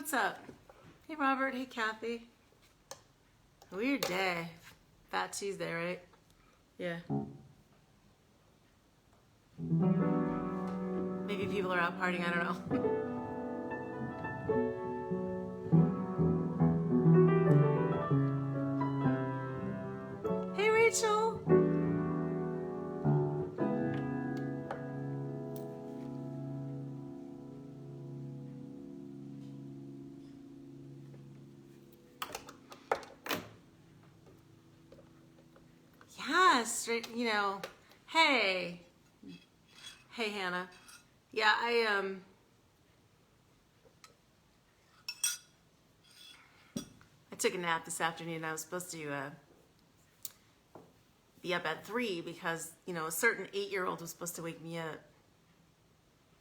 what's up? Hey, Robert. Hey, Kathy. Weird day. Fat Tuesday, right? Yeah. Maybe people are out partying. I don't know. Hey, Rachel. Yes, you know, hey. Hey, Hannah. Yeah, I took a nap this afternoon. I was supposed to be up at 3 because, you know, a certain 8-year-old was supposed to wake me up.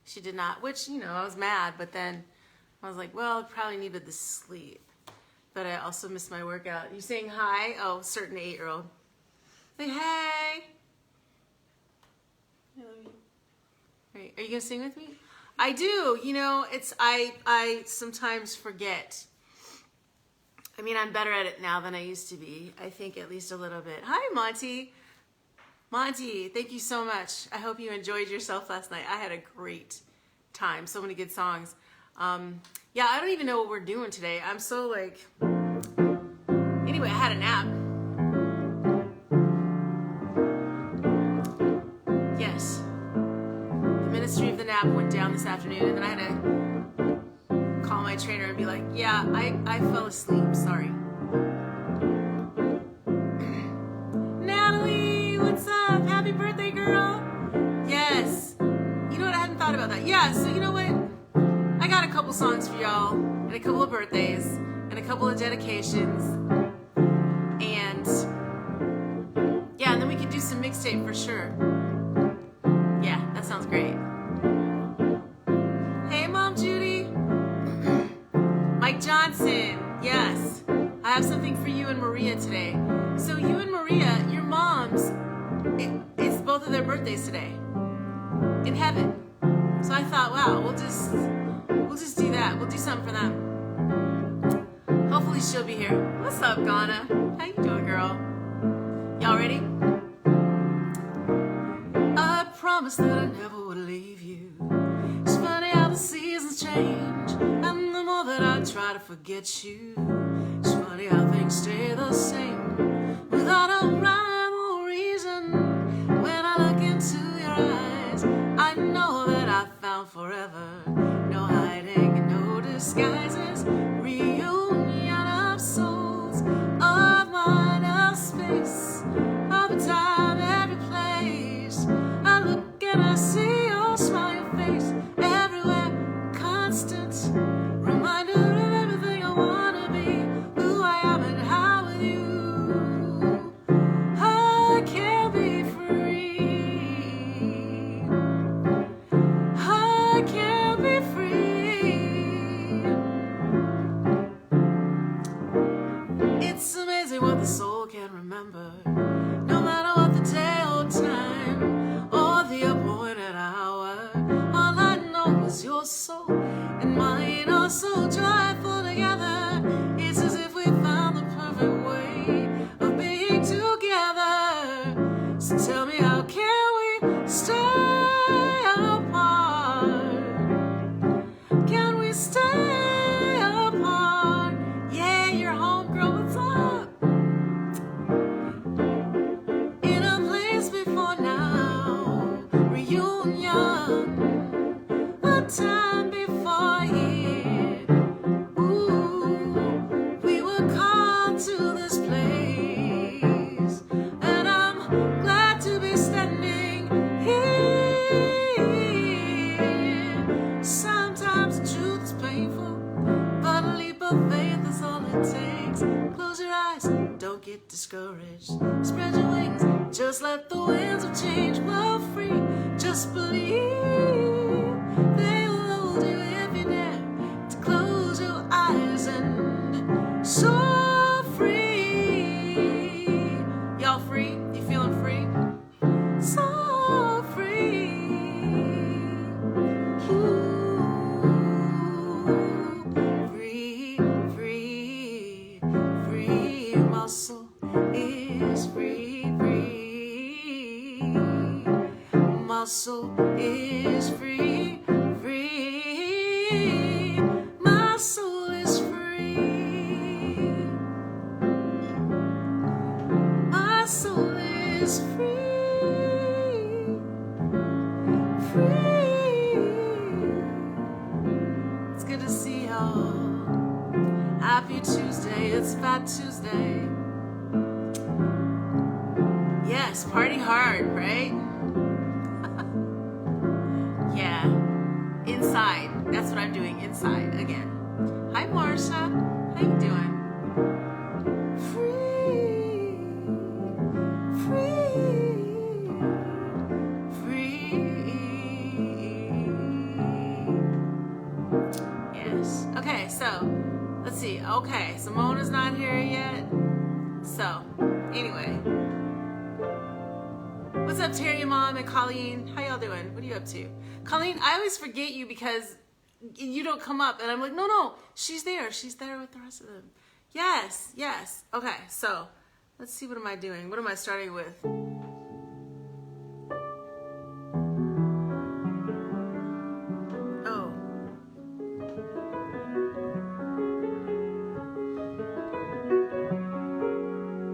She did not, which, you know, I was mad, but then I was like, well, I probably needed the sleep. But I also missed my workout. You saying hi? Oh, certain 8-year-old. Say hey. Right. Are you gonna sing with me? I do. You know, it's I sometimes forget. I mean, I'm better at it now than I used to be. I think at least a little bit. Hi, Monty. Monty, thank you so much. I hope you enjoyed yourself last night. I had a great time. So many good songs. Yeah, I don't even know what we're doing today. I'm so like. Anyway, I had a nap. Yes. The ministry of the nap went down this afternoon, and then I had to call my trainer and be like, yeah, I fell asleep. Sorry. Natalie, what's up? Happy birthday, girl. Yes. You know what? I hadn't thought about that. Yeah, so you know what? I got a couple songs for y'all, and a couple of birthdays, and a couple of dedications. And yeah, and then we could do some mixtape for sure. Yeah, that sounds great. Hey, Mom Judy. Mike Johnson. Yes. I have something for you and Maria today. So you and Maria, your moms, it's both of their birthdays today. In heaven. So I thought, wow, we'll just do that. We'll do something for them. Hopefully she'll be here. What's up, Ghana? How you doing, girl? Y'all ready? I promised that I never would leave you. It's funny how the seasons change, and the more that I try to forget you, it's funny how things stay the same without a rhyme or reason. When I look into your eyes, I know that I found forever. No hiding and no disguises. Reunion of souls, of mind, of space, of time, every place. I look and I see your smile, your face, everywhere, constant reminder of everything I wanna be, who I am and how with you I can be free. I can be free. It's amazing what the soul can remember, no matter what the day or time or the appointed hour. All I know is your soul and mine are so joyful together. It's as if we found the perfect way of being together. So tell me, how can we stay apart? Can we stay apart? Yeah, you're home, girl, what's up? In a place before now, reunion, a time before here. Ooh, we were called to this place, and I'm glad to be standing here. Sometimes the truth is painful, but a leap of faith is all it takes. Close your eyes, don't get discouraged. Spread your wings, just let the winds of change blow free. Just believe they will hold you if you dare to close your eyes and so free. Y'all free? You feeling free? So free. Ooh, free. muscle is free, free. Muscle is free, free. My soul is free. My soul is free, free. It's good to see y'all. Happy Tuesday, it's Fat Tuesday. Yes, party hard, right? Yeah, inside. That's what I'm doing, inside again. Hi, Marsha. How you doing? Free, free, free. Yes. Okay, so let's see. Okay, Simona's not here yet. So, anyway. What's up, Terry, Mom, and Colleen? How y'all doing? What are you up to? Colleen, I always forget you because you don't come up. And I'm like, no, she's there. She's there with the rest of them. Yes, yes. Okay, so let's see. What am I doing? What am I starting with? Oh.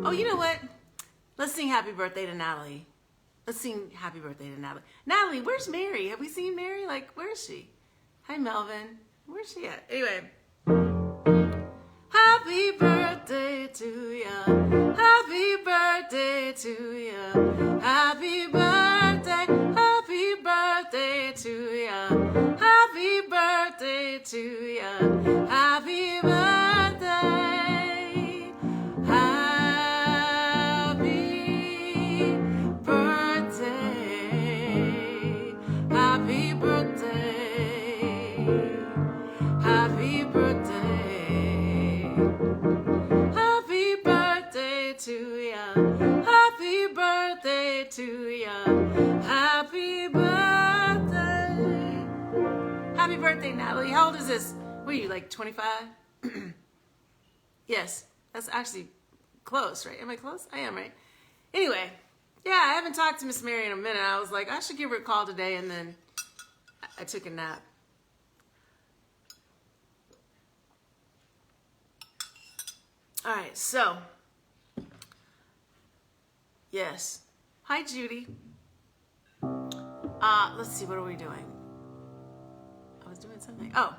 Oh, you know what? Let's sing happy birthday to Natalie. Let's sing happy birthday to Natalie. Natalie, where's Mary? Have we seen Mary? Like, where is she? Hi, Melvin. Where's she at? Anyway. Happy birthday to ya. Happy birthday to ya. Happy birthday. Happy birthday to ya. Happy birthday to ya. Happy birthday. Happy birthday. Happy birthday. Happy birthday to ya. Happy birthday to ya. Happy birthday. Happy birthday, Natalie. How old is this? What are you, like 25? Yes, that's actually close, right? Am I close? I am, right? Anyway, yeah, I haven't talked to Miss Mary in a minute. I was like, I should give her a call today, and then I took a nap. All right, so, yes. Hi, Judy. Let's see, what are we doing? I was doing something. Oh.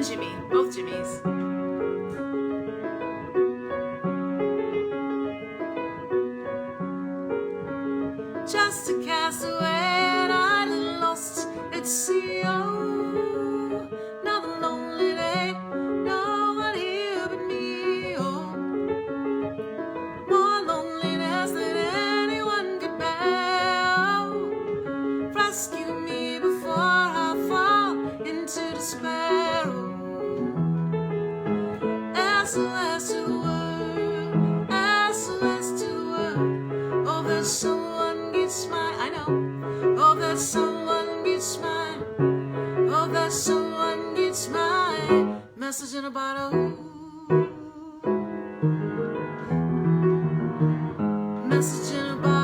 Jimmy, both Jimmys. Just a castaway and I lost at sea. Oh, another lonely day, no one here but me. Oh, more loneliness than anyone could bear. Oh, rescue me before I fall into despair. Oh, SOS to the world, SOS to the world. Oh, there's someone gets mine, I know. Oh, there's someone gets mine. Oh, there's someone gets mine. Message in a bottle. Message in a bottle.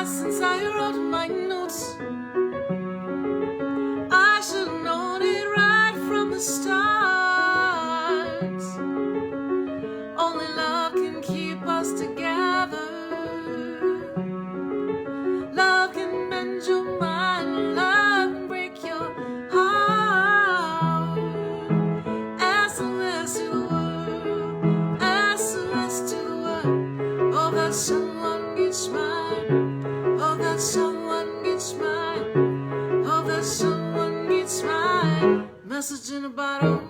Since I wrote my notes, I should have known it right from the start. Only love can keep us together. Love can bend your mind, love can break your heart. SOS to the world, SOS to the world. Oh, that someone gets mine. Oh, that someone gets mine. Oh, that someone gets mine. Message in a bottle.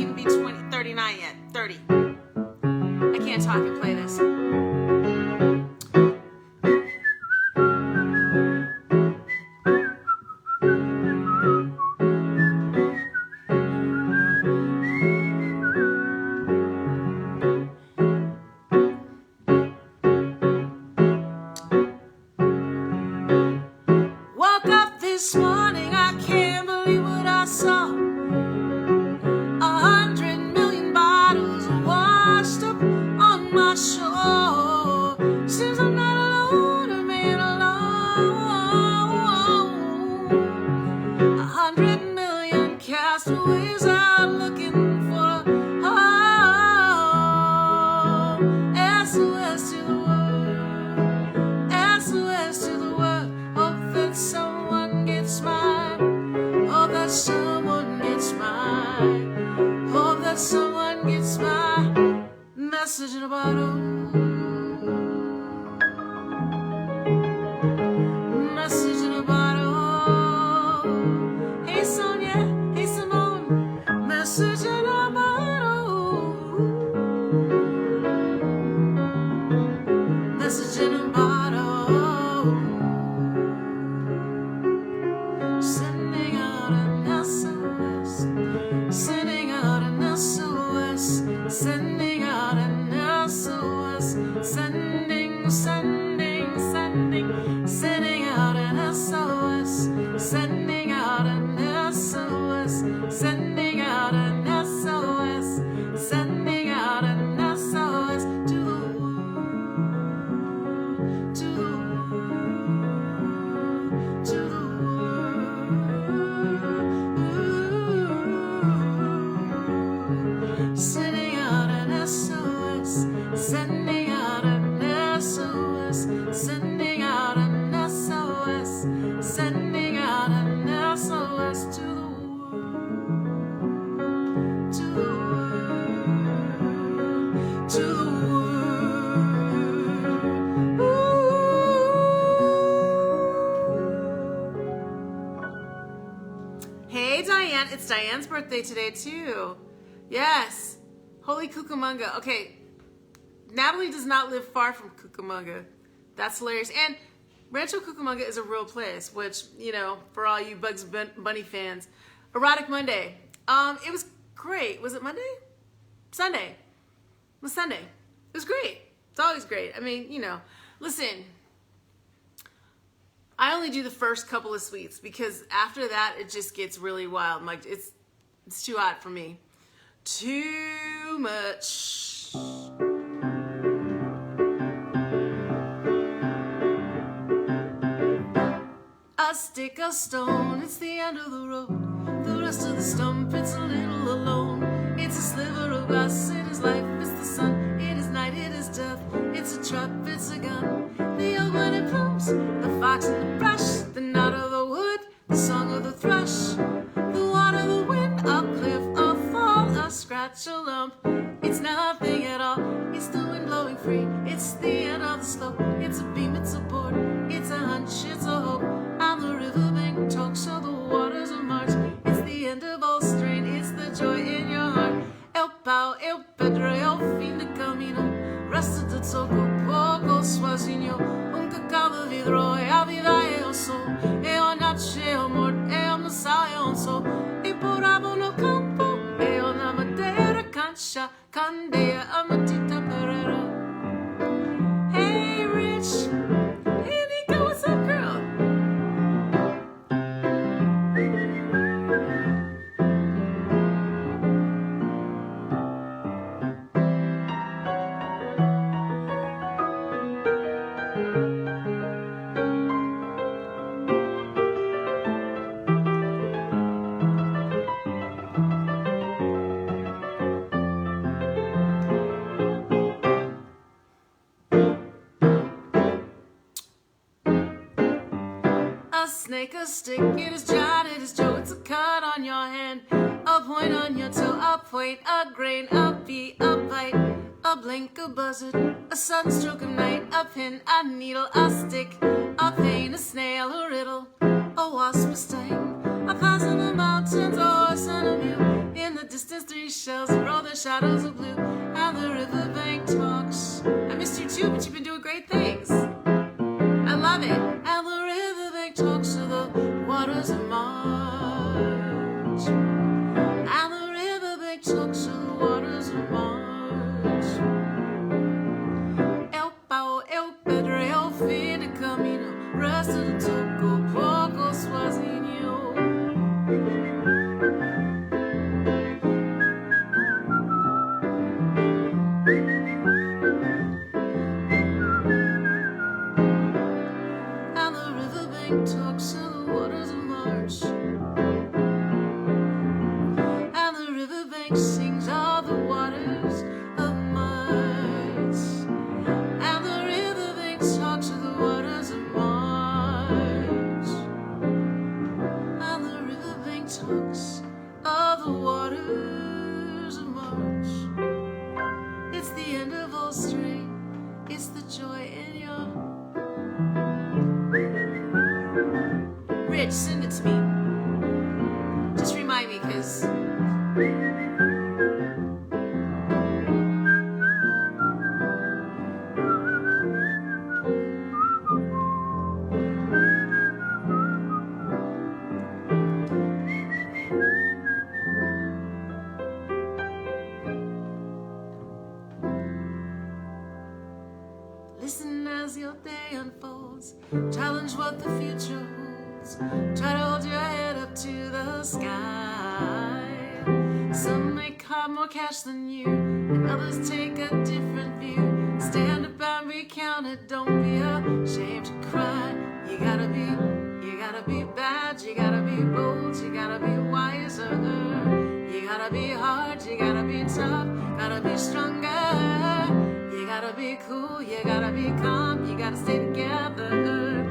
even be 39 yet. 30. I can't talk and play this. Woke up this morning, I can't believe what I saw. 100 million bottles washed up on my shore. Seems I'm not alone, I'm in alone. 100 million castaways out looking for a home. SOS to the world, SOS to the world. Hope that someone gets mine. Hope that someone gets mine. Hope that someone gets my message in a bottle. Message in a bottle. Hey Sonia, hey Simone. Message in a bottle. Message in a bottle. Sending out an SOS. Sending out an SOS. Sending out an SOS. Sending, sending, sending. Sending out an SOS. Sending out an SOS. Sending out an SOS. Sending out an SOS to the world. To the world. To the world. Sending out an SOS. Sending out an SOS. Sending out an SOS. Sending out an SOS to the world. To the world. To the world. Hey Diane, it's Diane's birthday today too. Yes. Holy Cucamonga. Okay. Natalie does not live far from Cucamonga. That's hilarious. And Rancho Cucamonga is a real place, which, you know, for all you Bugs Bunny fans. Erotic Monday. It was great. Was it Monday? Sunday. It was Sunday. It was great. It's always great. I mean, you know, listen, I only do the first couple of suites because after that, it just gets really wild. Like, it's too hot for me. Too much. A stick, a stone, it's the end of the road. The rest of the stump, it's a little alone. It's a sliver of glass, it is life, it's the sun. It is night, it is death, it's a trap, it's a gun. The oak when it blooms, the fox in the brush, the knot of the wood, the song of the thrush, the water, the wind, a cliff, a fall, a scratch, a lump. It's nothing at all, it's the wind blowing free. It's the end of the slope, it's a beam, it's a board, it's a hunch, it's a hope. On the riverbank talks of the waters of March. It's the end of all strain, it's the joy in your heart. El pau, el pedro, el fin de camino. Resta de toco, poco sozinho. Cacao de vidro, e a vida e o sol. E a noche, e o morte, e o massa, e o sol. E por abo no campo, e o na madeira, cancha, candeia, a matita pereira. Hey, Rich. Hey, Nico, what's up, girl? A snake, a stick, it is John, it is Joe, it's a cut on your hand, a point on your toe, a point, a grain, a bee, a bite, a blink, a buzzard, a sunstroke of night, a pin, a needle, a stick, a pain, a snail, a riddle, a wasp, a sting, 1,000 the mountains, or a sun of view. In the distance, 3 shells roll the shadows of blue, and the riverbank talks. I missed you too, but you've been doing great things. I love it. And the riverbank talks to the waters of March. And the riverbank talks to the waters of March. El Pao, El Pedro, El Fin de Camino, Rasta de Toco, Poco Swazinho. And the riverbank talks to the waters of March. And the riverbank sings all the waters of March. And the riverbank talks to the waters of March. And the riverbank talks of the waters of March. It's the end of all strain. It's the joy in your. Rich, send it to me. Just remind me, because listen as your day unfolds. Challenge what the future holds. Try to hold your head up to the sky. Some may have more cash than you, and others take a different view. Stand up and be counted. Don't be ashamed to cry. You gotta be bad. You gotta be bold. You gotta be wiser. You gotta be hard. You gotta be tough. Gotta be stronger. You gotta be cool, you gotta be calm, you gotta stay together.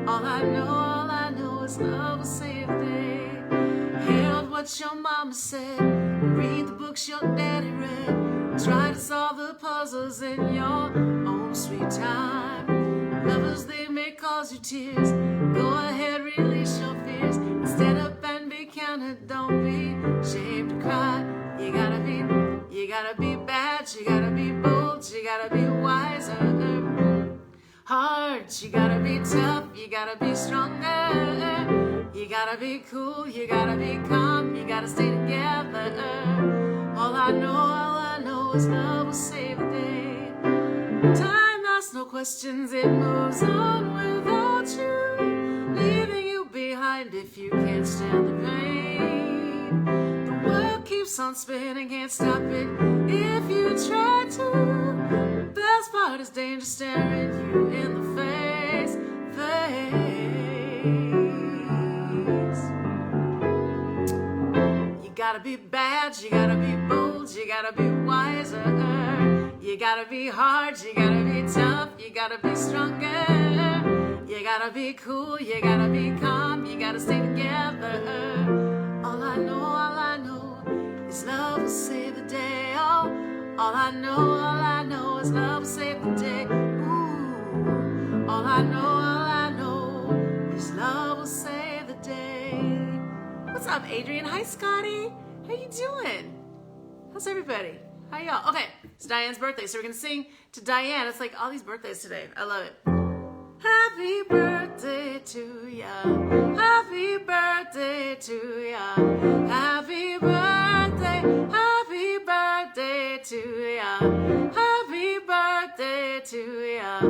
All I know is love will save the day. Hear what your mama said, read the books your daddy read. Try to solve the puzzles in your own sweet time. Lovers, they may cause you tears. Go ahead, release your fears. Stand up and be counted, don't be ashamed to cry. You gotta be bad, you gotta be bold, you gotta be wiser, hard, you gotta be tough, you gotta be stronger, you gotta be cool, you gotta be calm, you gotta stay together. All I know is love will save the day. Time asks no questions, it moves on without you, leaving you behind if you can't stand the pain. The world keeps on spinning, can't stop it if you try to. Best part is danger staring you in the face. You gotta be bad, you gotta be bold, you gotta be wiser. You gotta be hard, you gotta be tough, you gotta be stronger. You gotta be cool, you gotta be calm, you gotta stay together. All I know is love will save the day. Oh, all I know is love will save the day. Ooh, all I know is love will save the day. What's up, Adrian? Hi, Scotty. How you doing? How's everybody? How y'all? Okay, it's Diane's birthday, so we're gonna sing to Diane. It's like all these birthdays today. I love it. Happy birthday to ya. Happy birthday to ya. Happy birthday. Happy birthday to ya. Happy birthday to ya.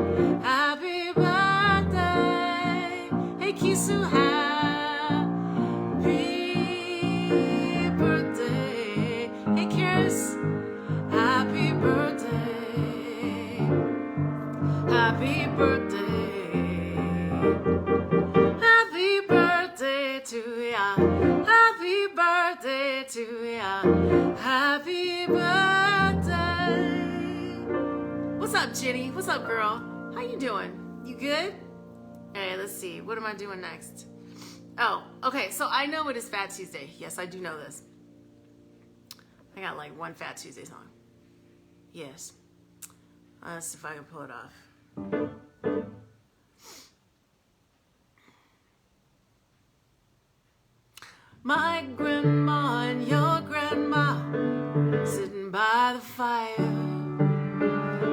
Happy birthday. Hey, Kisu, happy birthday. Hey, Karis, happy birthday. Happy birthday. Happy birthday to ya. Happy birthday to ya. Happy birthday. What's up, Jenny? What's up, girl? How you doing? You good? Hey, let's see. What am I doing next? Oh, okay. So I know it is Fat Tuesday. Yes, I do know this. I got like one Fat Tuesday song. Yes. Let's see if I can pull it off. by the fire.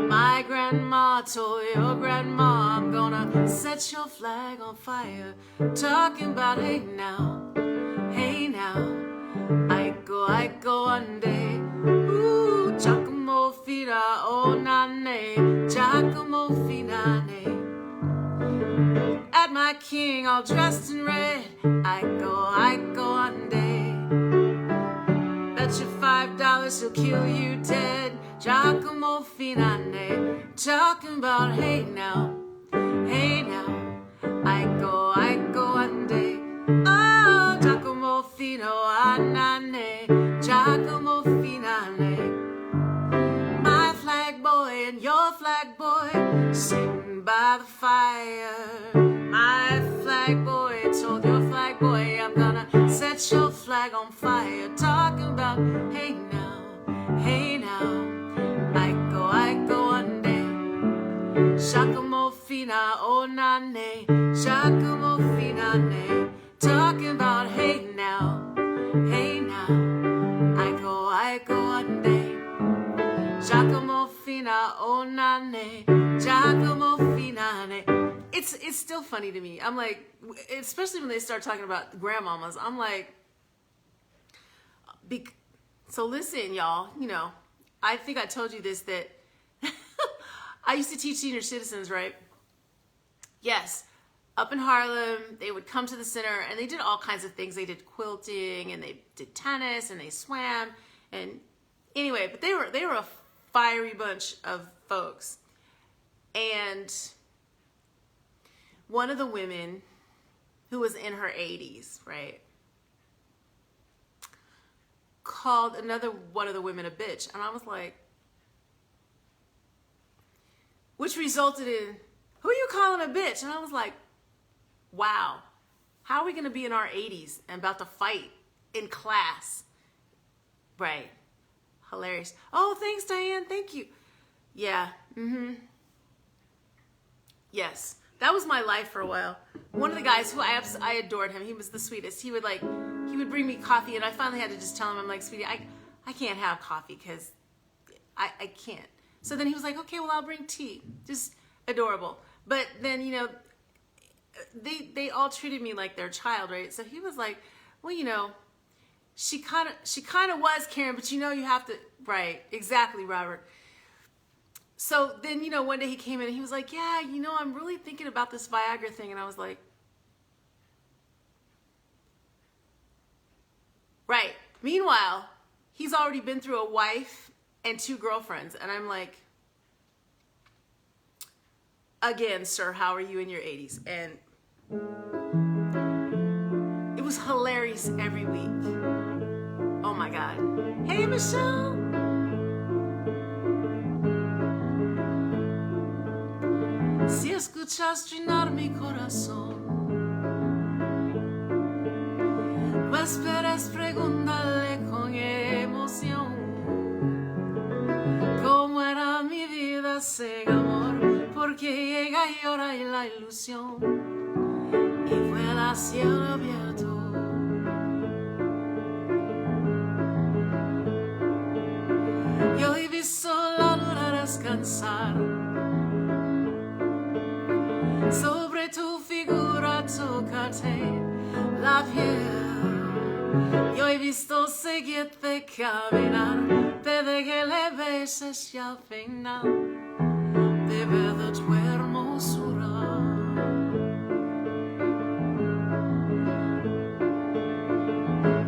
My grandma told your grandma, I'm gonna set your flag on fire. Talking about hey now, I go one day. Ooh, Giacomo fina oh nane, Giacomo finane. At my king all dressed in red, I go one day. Bet you $5 he'll kill you dead, Giacomo finane. Talking about hey now, I go one day. Oh, Giacomo fino anane, Giacomo finane. My flag boy and your flag boy sitting by the fire. My flag boy told your flag boy, I'm gonna set your flag on fire. Talking about hey now, I go one day. Giacomo fina oh nane, Giacomo finane. Talking about hey now, I go one day. Giacomo fina oh nane, Giacomo finane. It's still funny to me. I'm like, especially when they start talking about grandmamas, I'm like, so listen, y'all, you know, I think I told you this, that I used to teach senior citizens, right? Yes, up in Harlem, they would come to the center and they did all kinds of things. They did quilting and they did tennis and they swam. And anyway, but they were a fiery bunch of folks. And one of the women who was in her 80s, right, called another one of the women a bitch. And I was like, which resulted in, who are you calling a bitch? And I was like, wow, how are we going to be in our 80s and about to fight in class? Right. Hilarious. Oh, thanks, Diane. Thank you. Yeah. Yes. That was my life for a while. One of the guys who I adored him. He was the sweetest. He would bring me coffee, and I finally had to just tell him, I'm like, sweetie, I can't have coffee because I can't. So then he was like, okay, well, I'll bring tea. Just adorable. But then, you know, they all treated me like their child, right? So he was like, well, you know, she kind of was Karen, but you know, you have to, right? Exactly, Robert. So then, you know, one day he came in and he was like, yeah, you know, I'm really thinking about this Viagra thing. And I was like, right. Meanwhile, he's already been through a wife and 2 girlfriends. And I'm like, again, sir, how are you in your 80s? And it was hilarious every week. Oh my God. Hey, Michelle. Si escuchas trinar mi corazón, o esperas preguntarle con emoción cómo era mi vida sin amor, porque llega y llora y la ilusión y vuela a cielo abierto. Y hoy visto la luna descansar sobre tu figura, tocarte la piel. Y hoy visto seguirte caminar desde que le beses y al final de ver tu hermosura.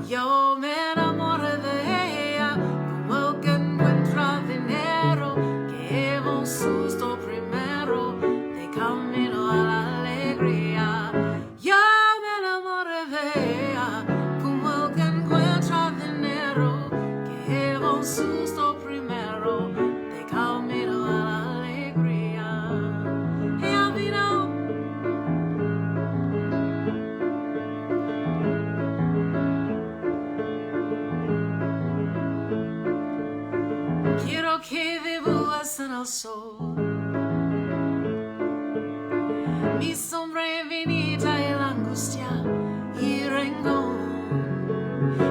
Yo me enamoré de ella como el que encuentra dinero, que lleva un susto primero de camino a la alegría. Yo me enamoré de ella como el que encuentra dinero, que lleva un susto primero de camino a la alegría. Ella vino. Quiero que dibujos en el sol mi sombra infinita y la angustia y renglón,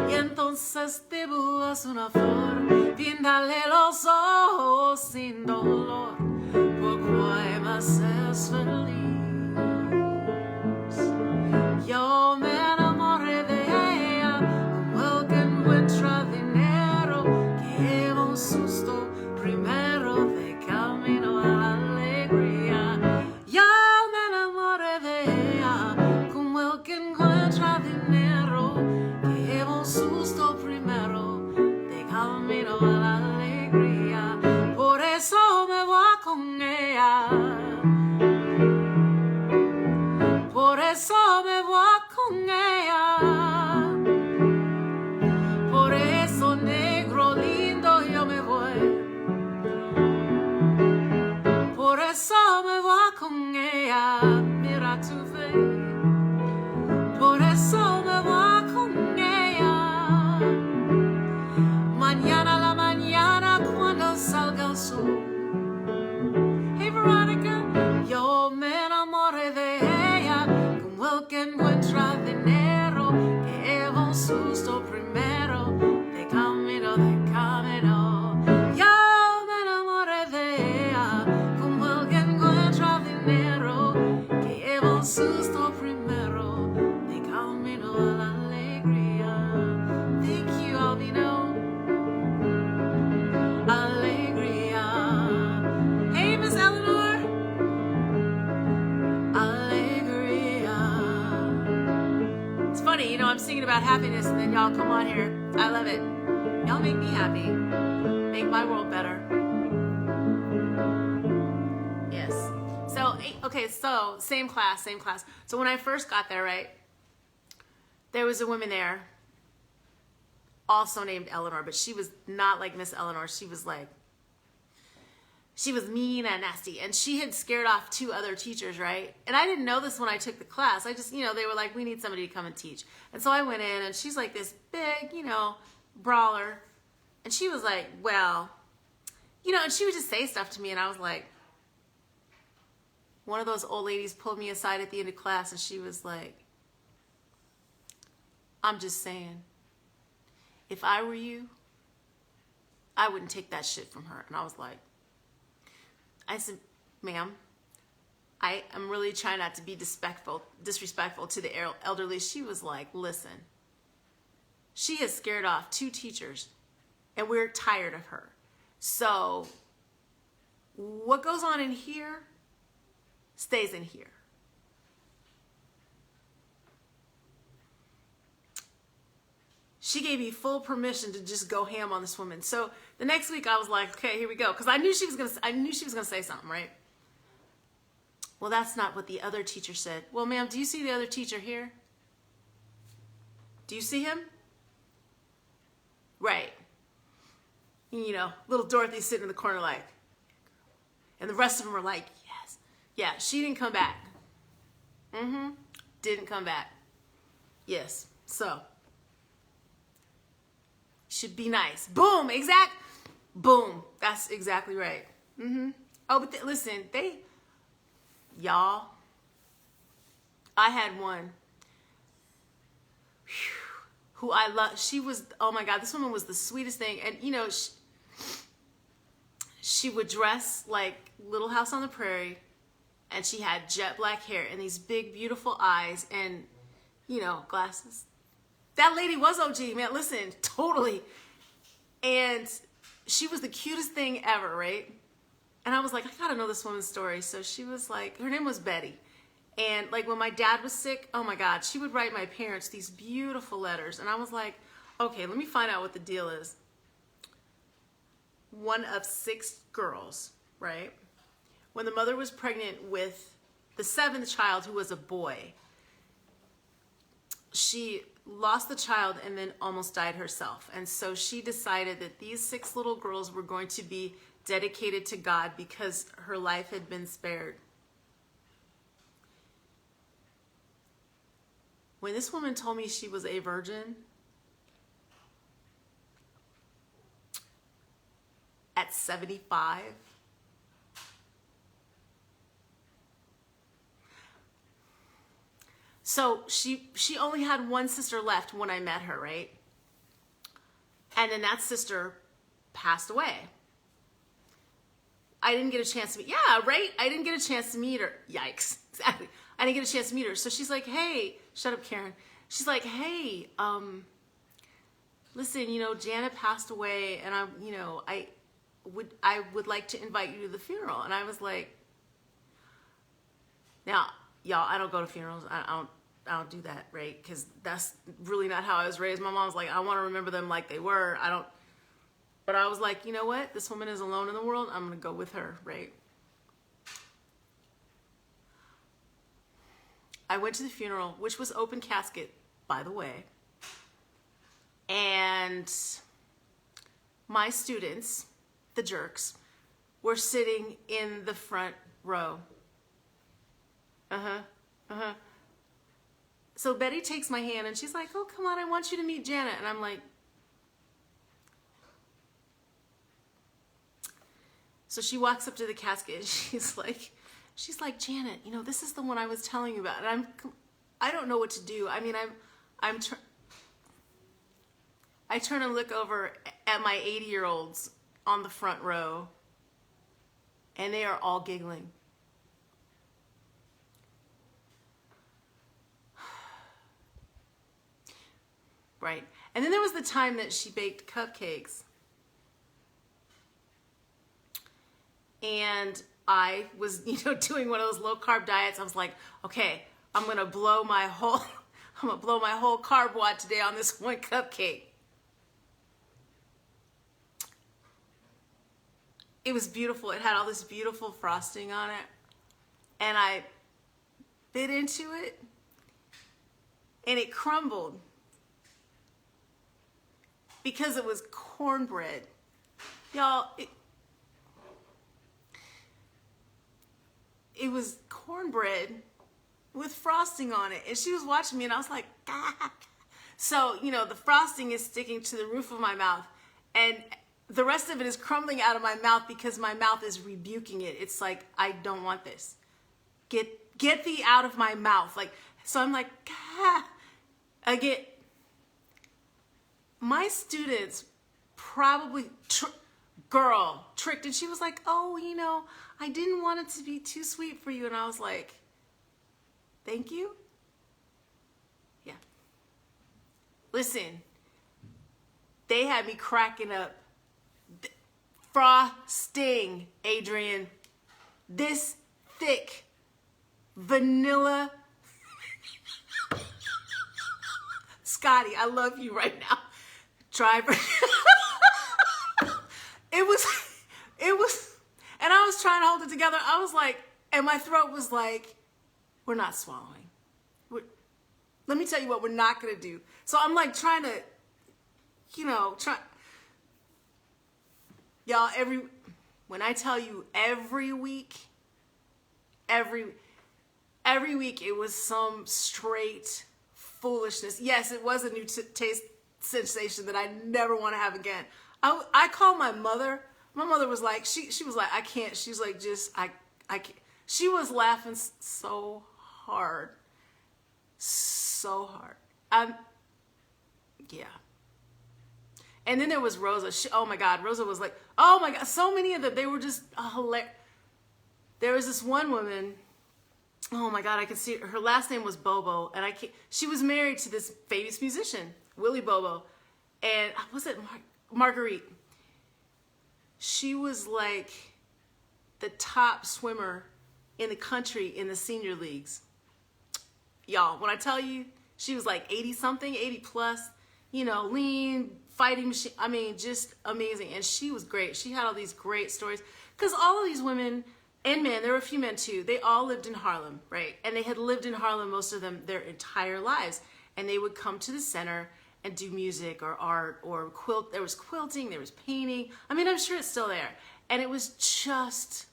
y entonces te dibujos una flor, píntale los ojos sin dolor, porque me haces feliz. Yo me enamoré de ella como el que encuentra dinero, que lleva un susto primero de camino a la alegría. Yo me enamoré de ella como el que encuentra dinero, que lleva un susto primero de camino a la alegría. Por eso me voy con ella. Por eso me voy con ella. Por eso, negro lindo, yo me voy. Por eso me voy con ella. Mira tu fe. Por eso me voy con ella. Mañana a la mañana cuando salga el sol. Hey Veronica, yo me enamoré de ella como el que encuentra dinero, que lleva un susto primero de camino, de camino. Yo me enamoré de ella como el que encuentra dinero, que lleva un susto primero de camino a la alegría. Thank you, Albino. Alegría. Hey, Miss Eleanor. Alegría. It's funny, you know, I'm singing about happiness and then y'all come on here. I love it. Y'all make me happy. Make my world better. Yes. So, okay, so same class. So when I first got there, right, there was a woman there also named Eleanor, but she was not like Miss Eleanor. She was mean and nasty, and she had scared off 2 other teachers, right? And I didn't know this when I took the class. I just, you know, they were like, we need somebody to come and teach. And so I went in, and she's like this big, you know, brawler. And she was like, well, you know, and she would just say stuff to me, and I was like, one of those old ladies pulled me aside at the end of class, and she was like, I'm just saying, if I were you, I wouldn't take that shit from her. And I was like, I said, ma'am, I am really trying not to be disrespectful to the elderly. She was like, listen, she has scared off 2 teachers and we're tired of her. So what goes on in here stays in here. She gave me full permission to just go ham on this woman. So the next week I was like, okay, here we go. Because I knew she was gonna say something, right? Well, that's not what the other teacher said. Well, ma'am, do you see the other teacher here? Do you see him? Right. You know, little Dorothy's sitting in the corner like, and the rest of them were like, yes. Yeah, she didn't come back. Didn't come back. Yes, so. Should be nice. Boom, boom, that's exactly right. Oh, but listen, y'all, I had one who I love. She was, oh my God, this woman was the sweetest thing. And you know, she would dress like Little House on the Prairie, and she had jet black hair and these big, beautiful eyes and, you know, glasses. That lady was OG, man, listen, totally. And she was the cutest thing ever, right? And I was like, I gotta know this woman's story. So she was like, her name was Betty. And like when my dad was sick, oh my God, she would write my parents these beautiful letters. And I was like, okay, let me find out what the deal is. One of 6 girls, right? When the mother was pregnant with the 7th child, who was a boy, she lost the child and then almost died herself. And so she decided that these 6 little girls were going to be dedicated to God because her life had been spared. When this woman told me she was a virgin at 75, so she only had one sister left when I met her, right? And then that sister passed away. I didn't get a chance to meet, yeah, right? I didn't get a chance to meet her. Yikes, exactly. I didn't get a chance to meet her. So she's like, hey, shut up, Karen. She's like, hey, listen, you know, Janet passed away, and I would like to invite you to the funeral. And I was like, now, y'all, I don't go to funerals. I don't do that, right? Because that's really not how I was raised. My mom's like, I want to remember them like they were. But I was like, you know what? This woman is alone in the world. I'm going to go with her, right? I went to the funeral, which was open casket, by the way. And my students, the jerks, were sitting in the front row. So Betty takes my hand and she's like, oh, come on, I want you to meet Janet. And I'm like, so she walks up to the casket and she's like, Janet, you know, this is the one I was telling you about. And I don't know what to do. I mean, I turn and look over at my 80-year-olds on the front row, and they are all giggling. Right. And then there was the time that she baked cupcakes. And I was, doing one of those low carb diets. I was like, okay, I'm going to blow my whole carb wad today on this one cupcake. It was beautiful. It had all this beautiful frosting on it. And I bit into it and it crumbled because it was cornbread. Y'all, it was cornbread with frosting on it. And she was watching me and I was like, ah. So, the frosting is sticking to the roof of my mouth and the rest of it is crumbling out of my mouth because my mouth is rebuking it. It's like, I don't want this. Get thee out of my mouth. So I'm like, ah. Again, my students probably, tricked. And she was like, oh, I didn't want it to be too sweet for you. And I was like, thank you. Yeah. Listen, they had me cracking up. Frosting, Adrian. This thick vanilla. Scotty, I love you right now. Driver. It was, and I was trying to hold it together. I was like, and my throat was like, we're not swallowing. Let me tell you what we're not going to do. So I'm like trying to, y'all, when I tell you every week it was some straight foolishness. Yes, it was a new taste sensation that I never want to have again. I called my mother. My mother was like, she was like, I can't. She's like, I can't. She was laughing so hard. So hard. Yeah. And then there was Rosa. Oh my God, Rosa was like, oh my God, so many of them. They were just hilarious. There was this one woman. Oh my God, I could see her last name was Bobo, and she was married to this famous musician, Willie Bobo, and was it Marguerite? She was like the top swimmer in the country in the senior leagues. Y'all, when I tell you, she was like 80 something, 80 plus, lean, fighting machine. I mean, just amazing. And she was great. She had all these great stories because all of these women and men, there were a few men too, they all lived in Harlem, right? And they had lived in Harlem, most of them, their entire lives. And they would come to the center and do music or art or quilt. There was quilting, there was painting. I mean, I'm sure it's still there. And it was just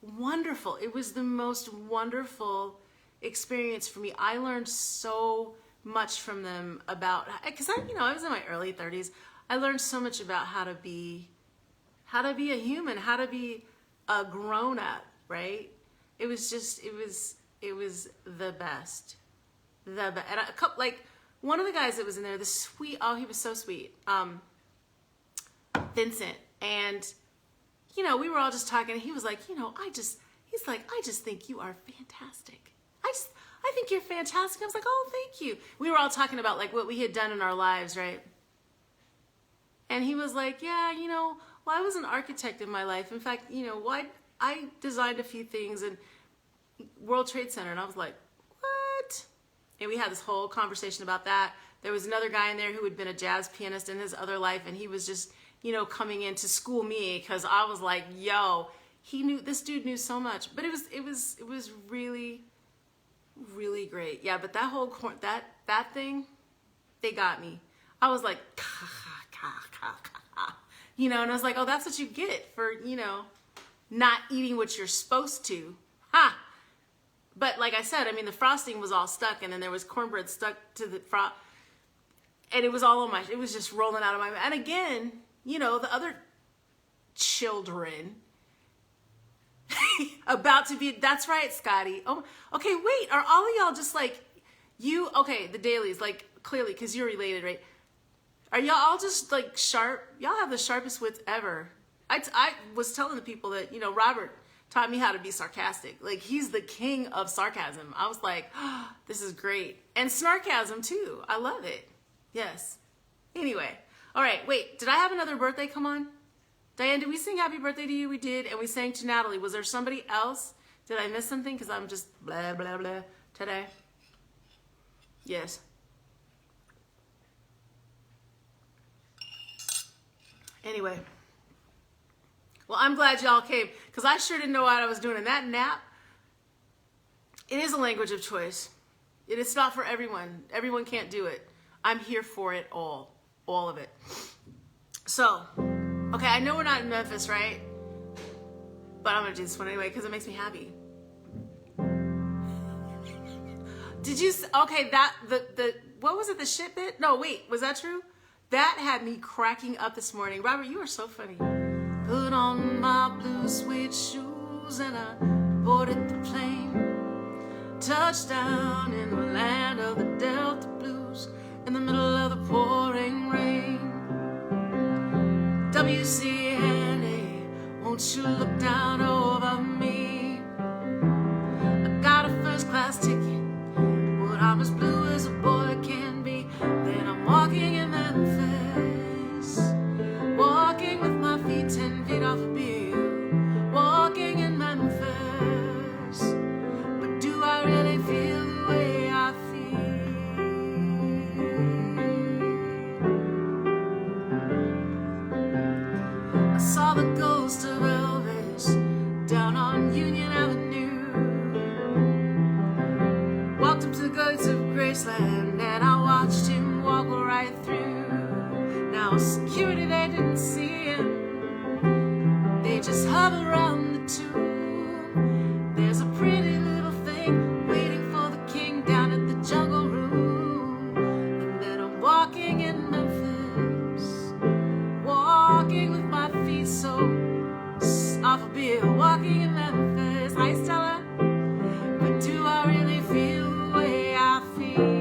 wonderful. It was the most wonderful experience for me. I learned so much from them about, because I was in my early 30s. I learned so much about how to be a human, how to be a grown up, right? It was the best. And a couple, one of the guys that was in there, he was so sweet. Vincent. And, you know, we were all just talking, and he was like, you know, I just think you are fantastic. I think you're fantastic. I was like, oh, thank you. We were all talking about like what we had done in our lives, right? And he was like, yeah, you know, well, I was an architect in my life. In fact, you know, I designed a few things in World Trade Center. And I was like, what? And we had this whole conversation about that. There was another guy in there who had been a jazz pianist in his other life, and he was just, you know, coming in to school me because I was like, yo, this dude knew so much. But it was really, really great. Yeah, but that whole that thing, they got me. I was like, you know, and I was like, oh, that's what you get for, you know, not eating what you're supposed to. Ha! But like I said, I mean, the frosting was all stuck, and then there was cornbread stuck to the frost, and it was all on it was just rolling out of my mouth. And again, you know, the other children about to be, that's right, Scotty. Oh, okay, wait, are all of y'all just like you? Okay, the dailies, like clearly, because you're related, right? Are y'all all just like sharp? Y'all have the sharpest wits ever. I was telling the people that, you know, Robert taught me how to be sarcastic. Like, he's the king of sarcasm. I was like, oh, this is great. And snarkasm too. I love it. Yes. Anyway. All right, wait, did I have another birthday come on? Diane, did we sing happy birthday to you? We did, and we sang to Natalie. Was there somebody else? Did I miss something? Because I'm just blah, blah, blah today. Yes. Anyway. Well, I'm glad y'all came, because I sure didn't know what I was doing. And that nap, it is a language of choice. It is not for everyone. Everyone can't do it. I'm here for it all of it. So, okay, I know we're not in Memphis, right? But I'm gonna do this one anyway because it makes me happy. Did you? Okay, that the what was it? The shit bit? No, wait, was that true? That had me cracking up this morning. Robert, you are so funny. Put on my blue suede shoes and I boarded the plane. Touchdown in the land of the Delta Blues, in the middle of the pouring rain. WCNA, won't you look down over me? I got a first class ticket, but I'm as blue as a boy can be. Then I'm walking in Memphis, walking with my feet 10 feet off a bill, walking in Memphis. But do I really feel the way I feel? I saw the ghost of Elvis down on Union Avenue. Walked up to the gates of Graceland and I watched him walk right through. Now security, they didn't see him, they just hovered around the tomb. There's a pretty little thing waiting for the king down at the jungle room. And then I'm walking in Memphis, walking with my feet so off a bill, walking in Memphis. Hi, Stella. But do I really feel the way I feel?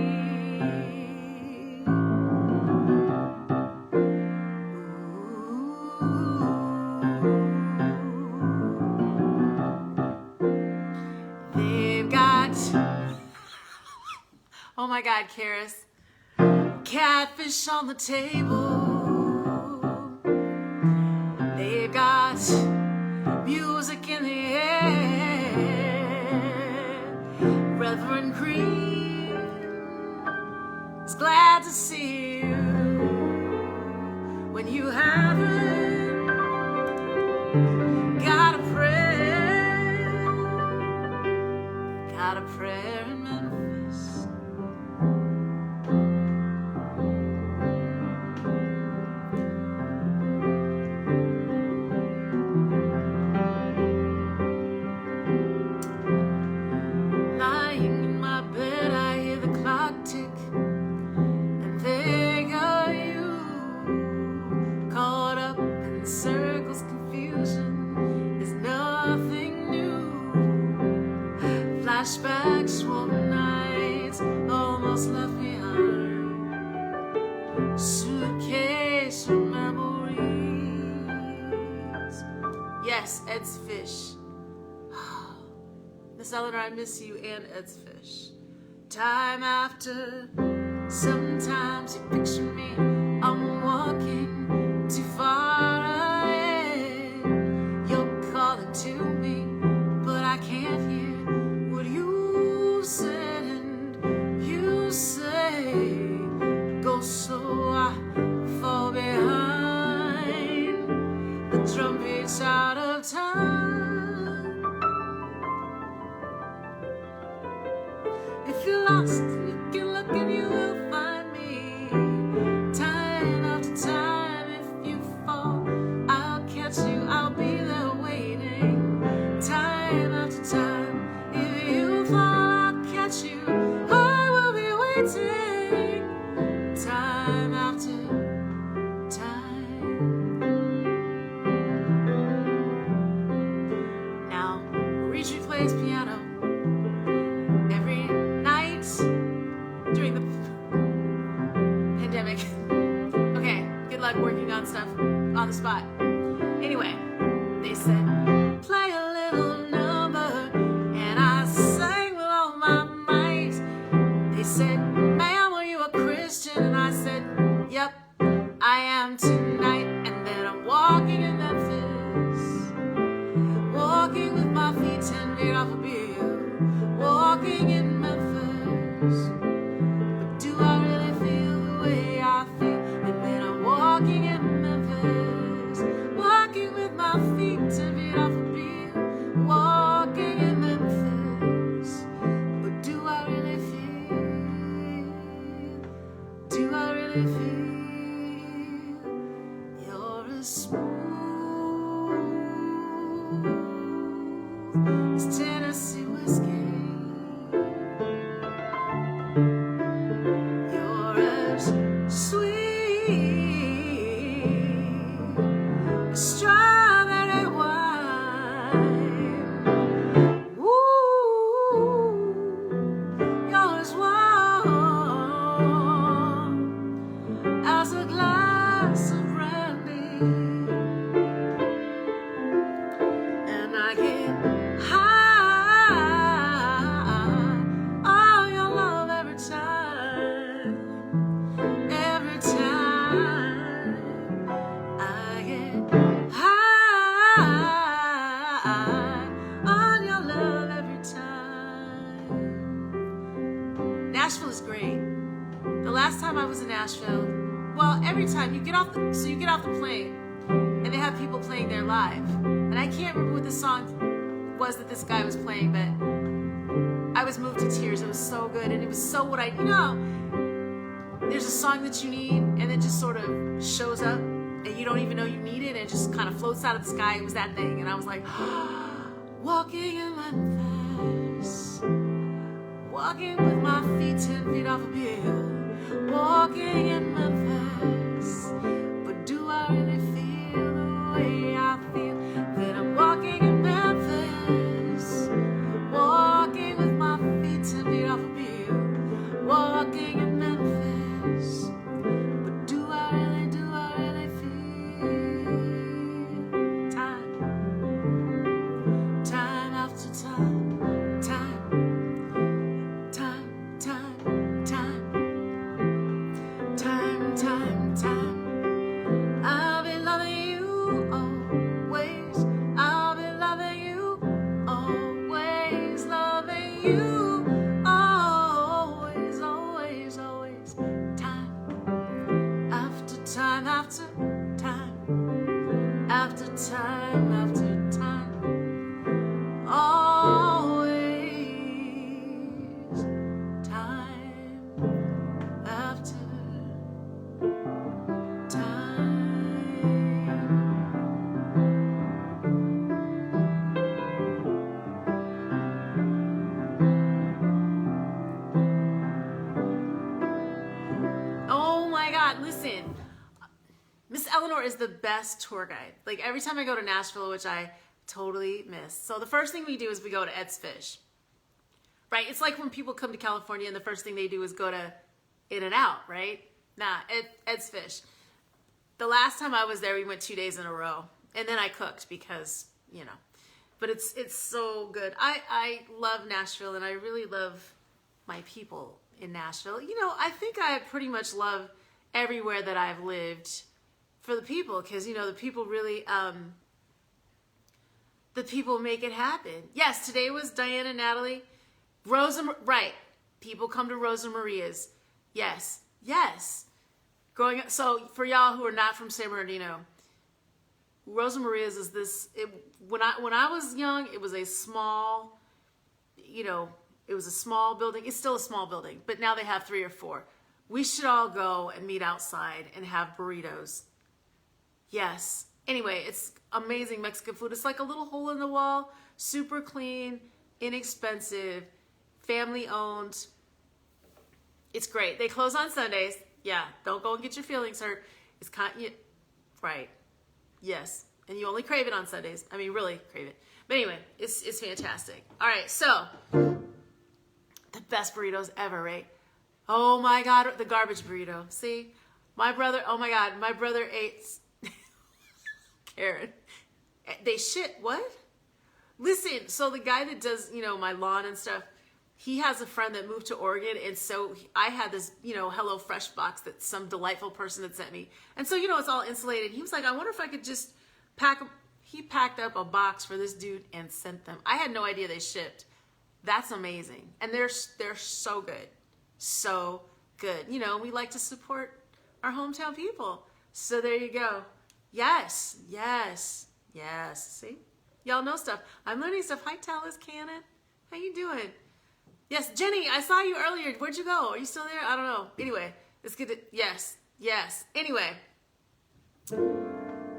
They've got, oh my God, Karis, catfish on the table. They've got music in the air. Reverend Green is glad to see you when you haven't got a prayer. Got a prayer in Memphis. Lying in my bed, I hear the clock tick, and there go you, caught up in circles. Confusion is nothing new. Flashbacks won't Yes, Ed's Fish. Miss Eleanor, I miss you and Ed's Fish. Time after, sometimes you picture me, I'm walking too far away. You're calling to me, but I can't hear what you said, and you say, go slow, I fall behind. The drum beats out of time. If you're lost, you can look and you will find me. Time after time, if you fall, I'll catch you, I'll be there waiting. Time after time, if you fall, I'll catch you, I will be waiting. Time after time. Now, Richard plays piano every night during the pandemic. Okay, good luck working on stuff on the spot. Anyway, they said, play a little number, and I sang with all my might. They said, ma'am, are you a Christian? And I said, yep, I am tonight. And then I'm walking in Memphis, walking with my feet 10 feet off a bill, walking in Memphis. But do I really feel the way I feel? And then I'm walking in Memphis, walking with my feet 10 feet off a bill, walking in Memphis. But do I really feel? Do I really feel? You're as smooth as Tennessee whiskey. You're as sweet as strawberry wine. Ooh, you're as warm as a glass of brandy. And I get high on your love every time. Every time I get high on your love every time. Nashville is great. The last time I was in Nashville, well, every time you get off the plane and they have people playing there live. And I can't remember what the song was that this guy was playing, but I was moved to tears. It was so good, and it was so what there's a song that you need, and it just sort of shows up, and you don't even know you need it, and it just kind of floats out of the sky. It was that thing, and I was like, walking in Memphis, walking with my feet 10 feet off a bill, walking in Memphis. But do I really feel the way I feel? That I'm walking in Memphis, walking with my feet 10 feet off a bill, walking in Memphis. But do I really feel? Time, time after time, time, time, time, time, time, time, time. I'll be loving you always. I'll be loving you always, loving you always, always, always. Time after time after time after time after time. Always time after time. Oh my God, listen. Miss Eleanor is the best tour guide. Like every time I go to Nashville, which I totally miss. So the first thing we do is we go to Ed's Fish. Right? It's like when people come to California and the first thing they do is go to In-N-Out, right? Nah, Ed's Fish. The last time I was there, we went 2 days in a row And then I cooked because, you know, but it's so good. I love Nashville, and I really love my people in Nashville. You know, I think I pretty much love everywhere that I've lived for the people, because, you know, the people really, the people make it happen. Yes, today was Diane and Natalie. Right. People come to Rosa Maria's. Yes. Yes. Growing up, so for y'all who are not from San Bernardino, Rosa Maria's is this, when I was young, it was a small, you know, it was a small building. It's still a small building, but now they have 3 or 4. We should all go and meet outside and have burritos. Yes. Anyway, it's amazing Mexican food. It's like a little hole in the wall, super clean, inexpensive, family owned. It's great. They close on Sundays. Yeah, don't go and get your feelings hurt. It's right. Yes. And you only crave it on Sundays. I mean, really crave it. But anyway, it's fantastic. All right, so the best burritos ever, right? Oh my God, the garbage burrito. See, my brother, oh my God, my brother ate, Karen, they shit, what? Listen, so the guy that does, you know, my lawn and stuff, he has a friend that moved to Oregon, and so I had this, you know, Hello Fresh box that some delightful person had sent me. And so, you know, it's all insulated. He was like, I wonder if I could just he packed up a box for this dude and sent them. I had no idea they shipped. That's amazing. And they're so good. So good. You know, we like to support our hometown people. So there you go. Yes, yes, yes. See? Y'all know stuff. I'm learning stuff. Hi, Talis Cannon. How you doing? Yes, Jenny, I saw you earlier. Where'd you go? Are you still there? I don't know. Anyway, let's get it. Yes, yes. Anyway,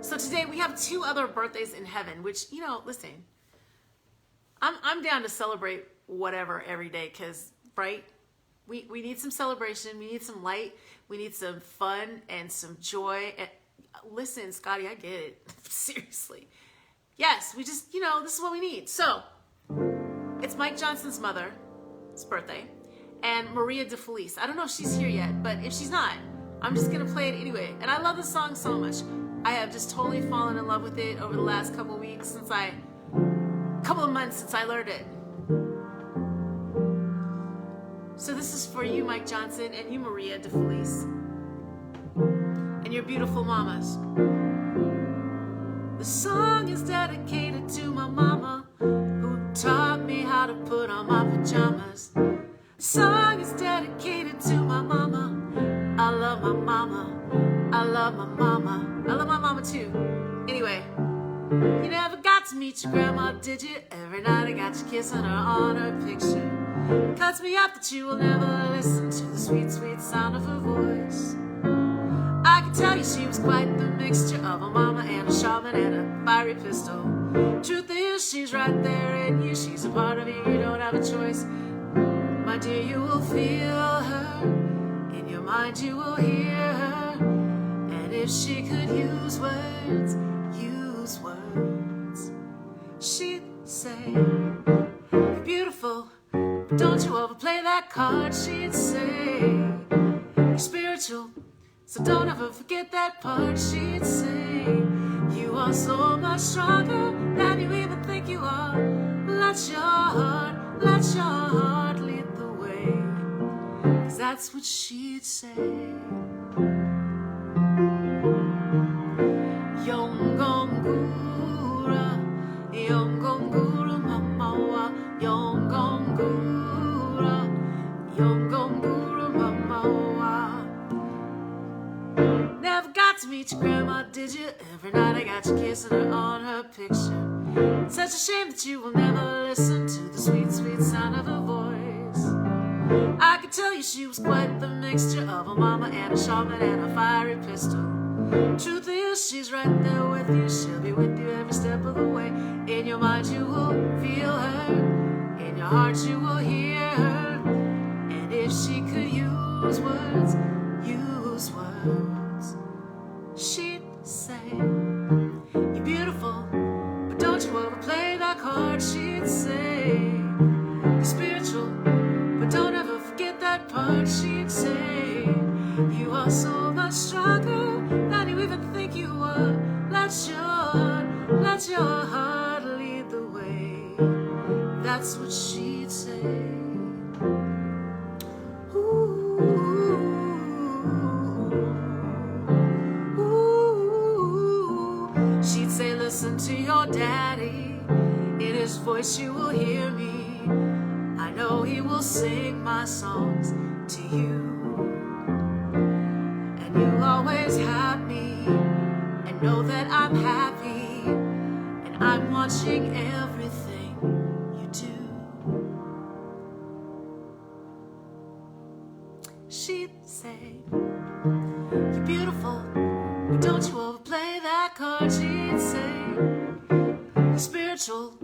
so today we have 2 other birthdays in heaven, which, you know, listen, I'm down to celebrate whatever every day, because, right, we need some celebration. We need some light. We need some fun and some joy. And listen, Scotty, I get it. Seriously. Yes, we just, you know, this is what we need. So it's Mike Johnson's mother's birthday, and Maria DeFelice. I don't know if she's here yet, but if she's not, I'm just gonna play it anyway. And I love this song so much. I have just totally fallen in love with it over the last couple of months since I learned it. So this is for you, Mike Johnson, and you, Maria DeFelice, and your beautiful mamas. The song is dedicated to my mama, who taught me how to put on my pajamas. The song is dedicated to my mama. I love my mama. I love my mama. I love my mama too. Anyway, you never got to meet your grandma, did you? Every night I got you kissing her on her picture. Cuts me up that you will never listen to the sweet, sweet sound of her voice. I can tell you she was quite the mixture of a mama and a shaman and a fiery pistol. Truth is, she's right there in you. She's a part of you, you don't have a choice. My dear, you will feel her. In your mind you will hear her. And if she could use words, she'd say, you're beautiful, but don't you overplay that card. She'd say, you're spiritual, so don't ever forget that part. She'd say, you are so much stronger than you even think you are. Let your heart lead the way, 'cause that's what she'd say. Yongongura, Yongongura mamawa, Yongongura, Yongongura mamawa. Never got to meet your grandma, did you? Every night I got you kissing her on her picture. It's such a shame that you will never listen to the sweet, sweet sound of her voice. I could tell you she was quite the mixture of a mama and a shaman and a fiery pistol. Truth is, she's right there with you. She'll be with you every step of the way. In your mind you will feel her. In your heart you will hear her. And if she could use words, she'd say, you're beautiful, but don't you overplay that card. She'd say, you're spiritual, but don't ever forget that part. She'd say, you are so much stronger than you even think you are. Let your heart your heart lead the way. That's what she'd say. Ooh, ooh. She'd say, listen to your daddy. In his voice you will hear me. I know he will sing my songs to you. And you always have me. And know that I'm happy. And I'm watching everything you do. She'd say, you're beautiful, but don't you overplay that card. She'd say, you're spiritual,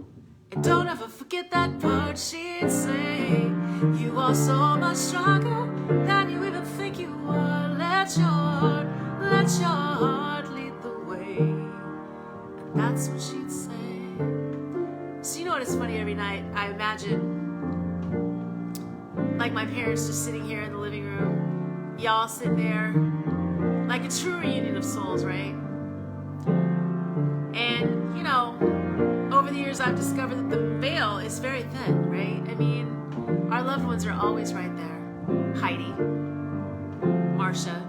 and don't ever forget that part. She'd say, you are so much stronger than you even think you are. Let your heart lead the way. And that's what she'd say. So you know what, it's funny, every night I imagine like my parents just sitting here in the living room, y'all sitting there, like a true reunion of souls, right? And, you know, over the years I've discovered that the veil is very thin, right? I mean, our loved ones are always right there. Heidi, Marcia,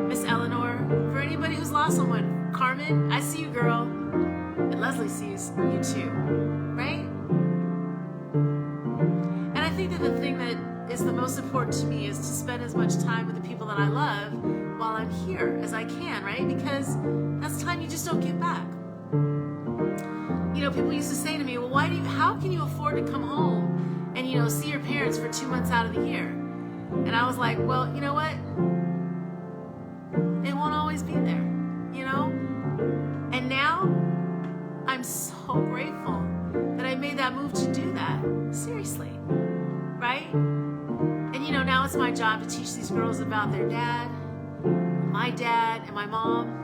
Miss Eleanor, for anybody who's lost someone, Carmen, I see you, girl, and Leslie sees you too, right? And I think that the thing that is the most important to me is to spend as much time with the people that I love while I'm here as I can, right? Because that's time you just don't get back. You know, people used to say to me, well, how can you afford to come home and, you know, see your parents for 2 months out of the year? And I was like, well, you know what? They won't always be there, you know? And now I'm so grateful that I made that move to do that. Seriously, right? And, you know, now it's my job to teach these girls about their dad, my dad, and my mom.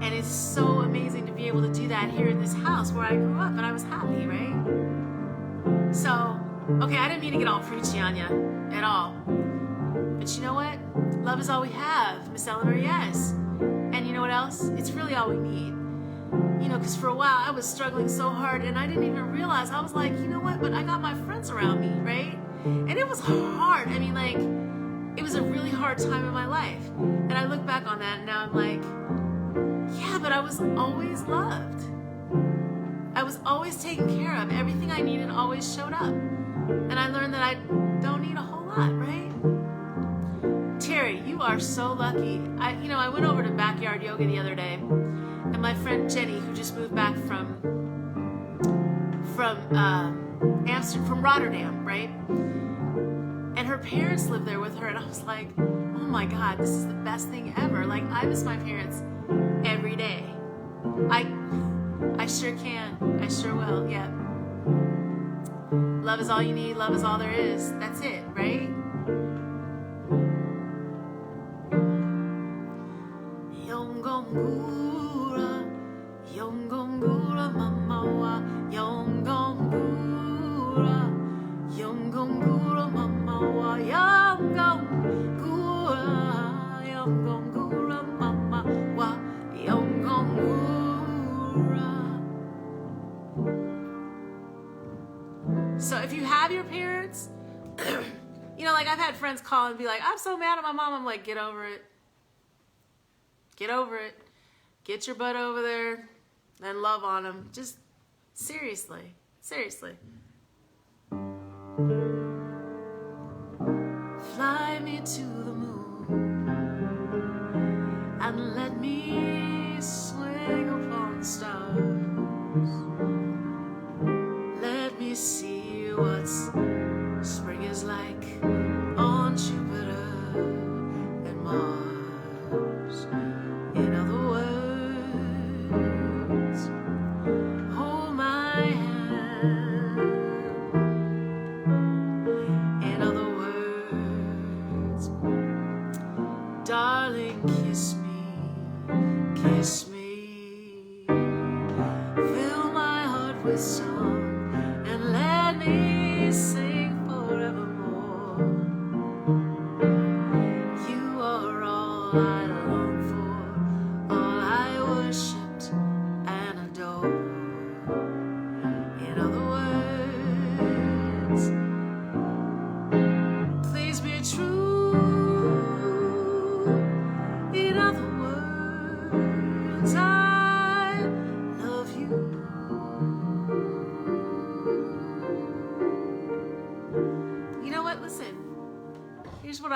And it's so amazing to be able to do that here in this house where I grew up and I was happy, right? So, okay, I didn't mean to get all preachy on you at all. But you know what? Love is all we have, Miss Eleanor, yes. And you know what else? It's really all we need. You know, because for a while I was struggling so hard and I didn't even realize. I was like, you know what? But I got my friends around me, right? And it was hard. I mean, like, it was a really hard time in my life. And I look back on that and now I'm like, yeah, but I was always loved. I was always taken care of. Everything I needed always showed up. And I learned that I don't need a whole lot, right? Terry, you are so lucky. I went over to backyard yoga the other day, and my friend Jenny, who just moved back from Amsterdam, from Rotterdam, right? And her parents lived there with her, and I was like, oh my God, this is the best thing ever. Like, I miss my parents every day. I sure can. I sure will, yeah. Love is all you need. Love is all there is. That's it, right? Yongongura, Yongongura, mama, Yongongura, Yongongura, mama, Yongongura, Yongongura, mama, Yongongura. So if you have your parents, you know, like I've had friends call and be like, I'm so mad at my mom. I'm like, get over it. Get over it. Get your butt over there and love on them. Just seriously. Seriously. Fly me to the moon and let me swing upon the stars. Let me see what spring is like on Jupiter and Mars. In other words, hold my hand. In other words, darling, kiss me, kiss me. Fill my heart with song and let me sing forevermore. You are all I long for.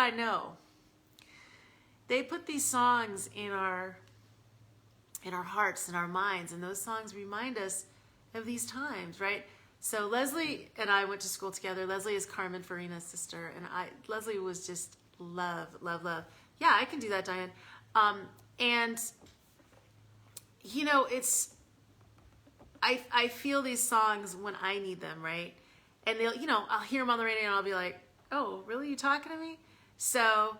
I know. They put these songs in our hearts and our minds, and those songs remind us of these times, right? So Leslie and I went to school together. Leslie is Carmen Farina's sister, and Leslie was just love, love, love. Yeah, I can do that, Diane. And you know, I feel these songs when I need them, right? And they'll, you know, I'll hear them on the radio and I'll be like, oh, really? You talking to me? So,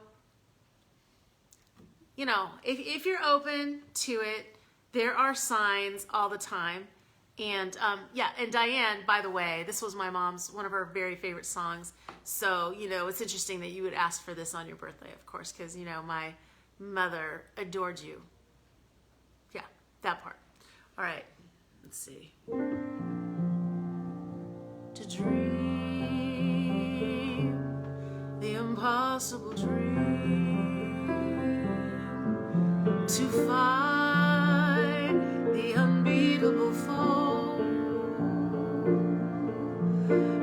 you know, if you're open to it, there are signs all the time. And yeah, and Diane, by the way, this was my mom's, one of her very favorite songs. So, you know, it's interesting that you would ask for this on your birthday, of course, because, you know, my mother adored you. Yeah, that part. All right, let's see. To dream the impossible dream, to fight the unbeatable foe,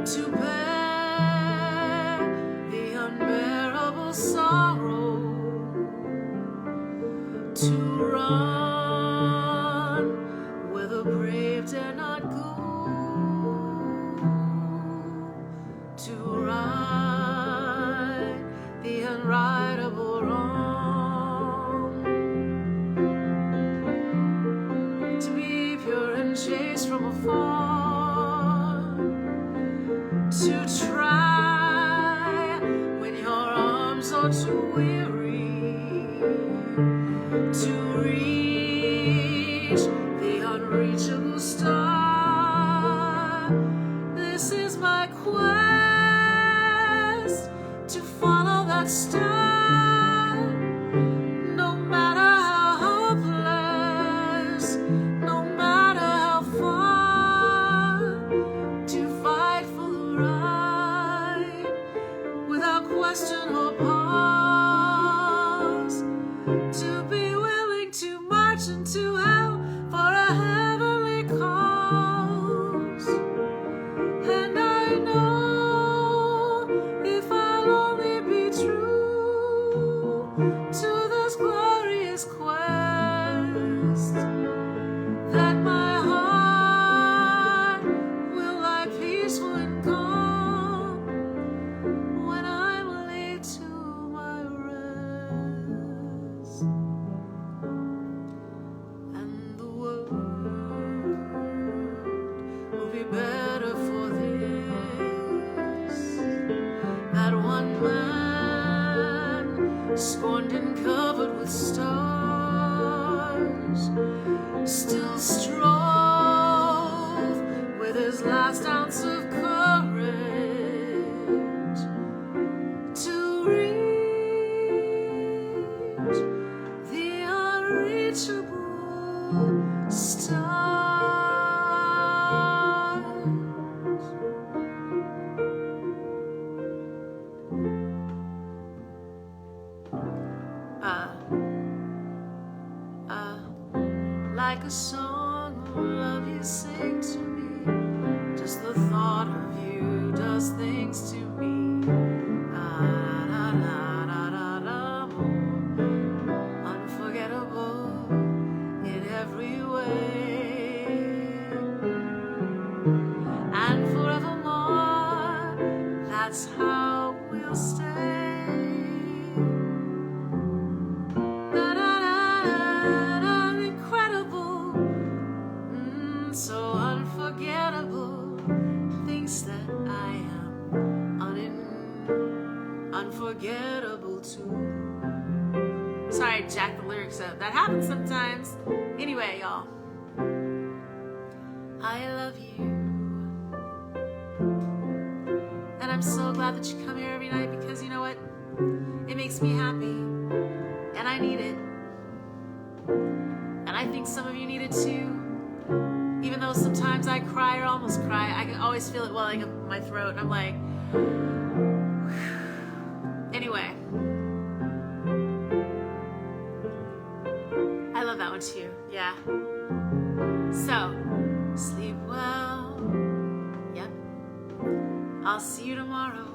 to bear the unbearable sorrow, to run where the brave dare not go, to right the unrightable wrong, to be pure and chaste from afar, to try when your arms are too weary, to reach the unreachable star. This is my quest, to follow that star, no matter how hopeless, no matter how far, to fight for the right without question or pause, to be willing to march into hell for a heavenly cause. And I know if I'll only be true to this glorious quest, that my heart will lie peaceful and calm when I'm laid to my rest. And the world will be better for this, that one man, scorned and covered with stars, still strove with his last ounce of courage to reach the unreachable stars. Like a song of love you sing to me, just the thought of you does things to me. Unforgettable in every way, and forevermore, that's how we'll stay. So unforgettable, things that I am unforgettable too. Sorry, I jacked the lyrics up. That happens sometimes. Anyway, y'all, I love you, and I'm so glad that you come here every night, because you know what? It makes me happy, and I need it, and I think some of you need it too. Even though sometimes I cry or almost cry, I can always feel it welling up in my throat, and I'm like, whew. Anyway, I love that one too, yeah. So, sleep well, yep. I'll see you tomorrow.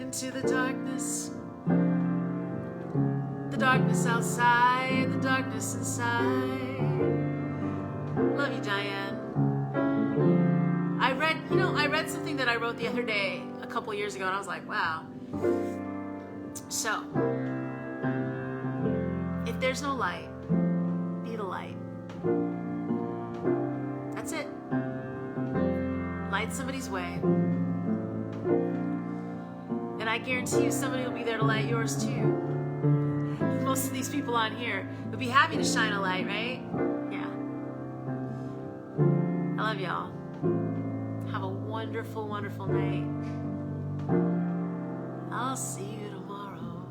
into the darkness outside, the darkness inside. Love you, Diane. I read something that I wrote the other day, a couple years ago, and I was like, wow. So, if there's no light, be the light. That's it. Light somebody's way. And I guarantee you somebody will be there to light yours too. Most of these people on here would be happy to shine a light, right? Yeah. I love y'all. Have a wonderful, wonderful night. I'll see you tomorrow.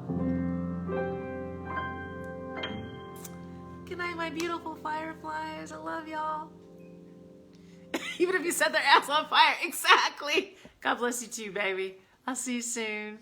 Good night, my beautiful fireflies. I love y'all. Even if you set their ass on fire. Exactly. God bless you too, baby. I'll see you soon.